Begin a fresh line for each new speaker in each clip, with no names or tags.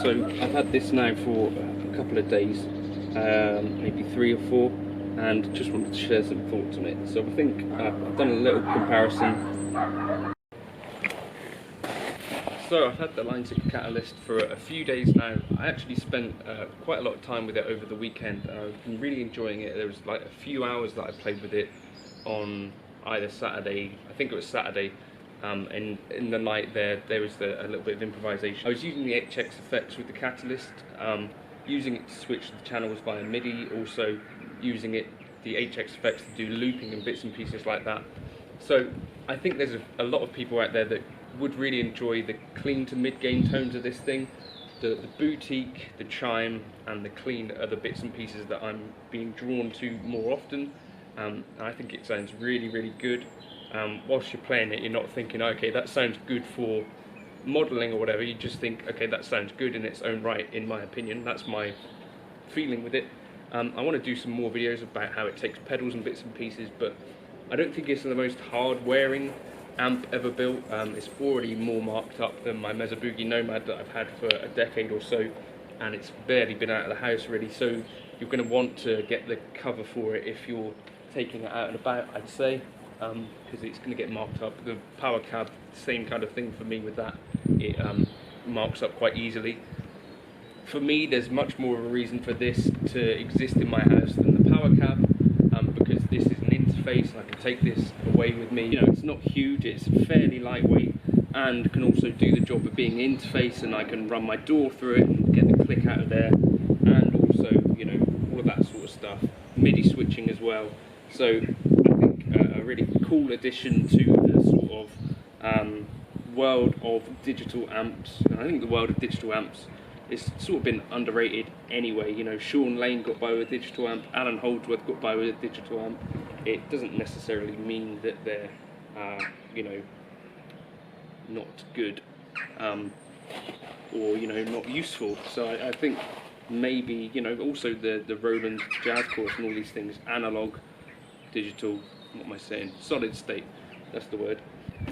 So I've had this now for a couple of days, maybe 3 or 4, and just wanted to share some thoughts on it. So I think I've done a little comparison. So I've had the Line 6 Catalyst for a few days now. I actually spent quite a lot of time with it over the weekend. I've been really enjoying it. There was like a few hours that I played with it on either Saturday, I think it was Saturday, and in the night there was a little bit of improvisation. I was using the HX effects with the Catalyst, using it to switch the channels via MIDI, also using the HX effects to do looping and bits and pieces like that. So I think there's a lot of people out there that would really enjoy the clean to mid-gain tones of this thing. The boutique, the chime, and the clean are the bits and pieces that I'm being drawn to more often. I think it sounds really, really good. Whilst you're playing it, you're not thinking, okay, that sounds good for modelling or whatever. You just think, okay, that sounds good in its own right, in my opinion. That's my feeling with it. I want to do some more videos about how it takes pedals and bits and pieces, but I don't think it's the most hard-wearing amp ever built. It's already more marked up than my Mesa Boogie Nomad that I've had for a decade or so, and it's barely been out of the house really, so you're going to want to get the cover for it if you're taking it out and about, I'd say, because it's going to get marked up. The power cab, same kind of thing for me with that. It marks up quite easily. For me, there's much more of a reason for this to exist in my house than the power cab, because this is an interface and I can take this away with me. You know, it's not huge, it's fairly lightweight, and can also do the job of being an interface, and I can run my DAW through it and get the click out of there, and also, you know, all of that sort of stuff. MIDI switching as well. So I think a really cool addition to the sort of world of digital amps. And I think the world of digital amps it's sort of been underrated anyway. You know, Sean Lane got by with a digital amp, Alan Holdsworth got by with a digital amp. It doesn't necessarily mean that they're, you know, not good, or, you know, not useful. So I think maybe, you know, also the Roland Jazz Course and all these things, analog, digital, what am I saying, solid state, that's the word.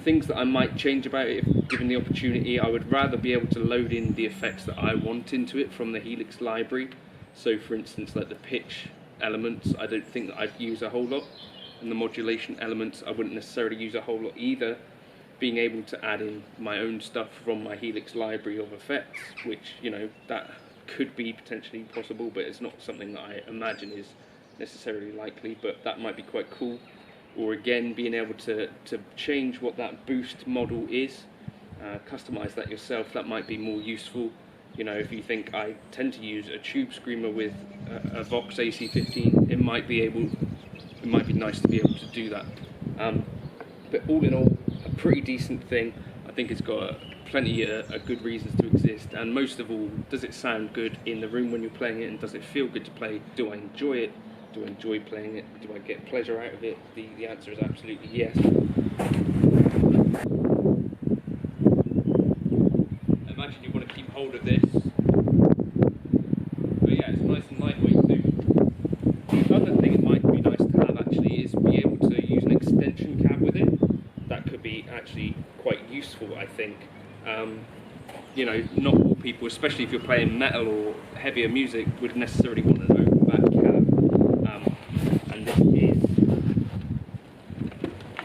Things that I might change about it if given the opportunity, I would rather be able to load in the effects that I want into it from the Helix library. So for instance, like the pitch elements, I don't think that I'd use a whole lot, and the modulation elements I wouldn't necessarily use a whole lot either. Being able to add in my own stuff from my Helix library of effects, which, you know, that could be potentially possible, but it's not something that I imagine is necessarily likely, but that might be quite cool. Or again, being able to change what that boost model is, customize that yourself, that might be more useful. You know, if you think I tend to use a tube screamer with a Vox AC15, it might be nice to be able to do that. But all in all, a pretty decent thing. I think it's got plenty of good reasons to exist, and most of all, does it sound good in the room when you're playing it, and does it feel good to play? Do I enjoy it? Do I enjoy playing it? Do I get pleasure out of it? The answer is absolutely yes. I imagine you want to keep hold of this. But yeah, it's nice and lightweight too. The other thing it might be nice to have actually is be able to use an extension cab with it. That could be actually quite useful, I think. You know, not all people, especially if you're playing metal or heavier music, would necessarily want an open back cab. And this is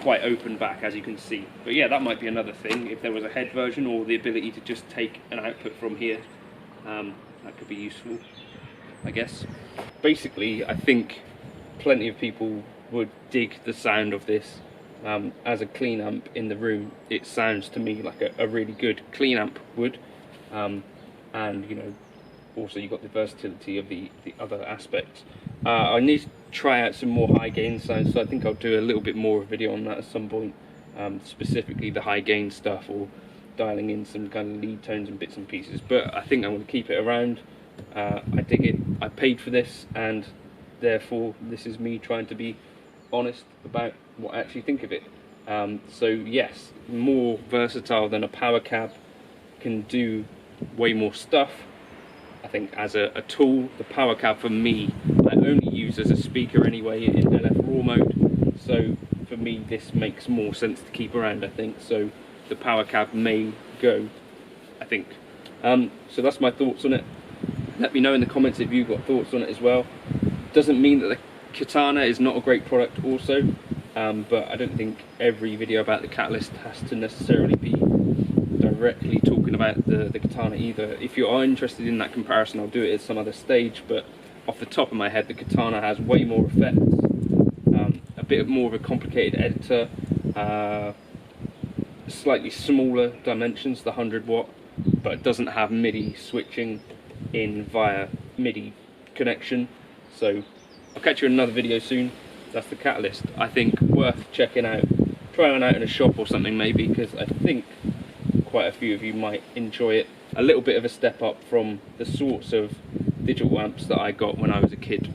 quite open back, as you can see. But yeah, that might be another thing, if there was a head version or the ability to just take an output from here. That could be useful, I guess. Basically, I think plenty of people would dig the sound of this. as a clean amp in the room, it sounds to me like a really good clean amp would. And you know, also you've got the versatility of the other aspects. I need to try out some more high gain sounds, so I think I'll do a little bit more video on that at some point, specifically the high gain stuff, or dialing in some kind of lead tones and bits and pieces. But I think I'm going to keep it around. I dig it, I paid for this, and therefore this is me trying to be honest about what I actually think of it. So yes, more versatile than a power cab, can do way more stuff. I think as a tool, the power cab for me, I only use as a speaker anyway in LF raw mode, so for me this makes more sense to keep around, I think. So the power cab may go, I think. So that's my thoughts on it. Let me know in the comments if you've got thoughts on it as well. Doesn't mean that the Katana is not a great product also, but I don't think every video about the Catalyst has to necessarily be directly talking about the Katana either. If you are interested in that comparison, I'll do it at some other stage, but off the top of my head, the Katana has way more effects, a bit more of a complicated editor, slightly smaller dimensions, the 100 watt, but it doesn't have MIDI switching in via MIDI connection. So I'll catch you in another video soon. That's the Catalyst. I think worth checking out, trying out in a shop or something maybe, because I think quite a few of you might enjoy it. A little bit of a step up from the sorts of digital amps that I got when I was a kid.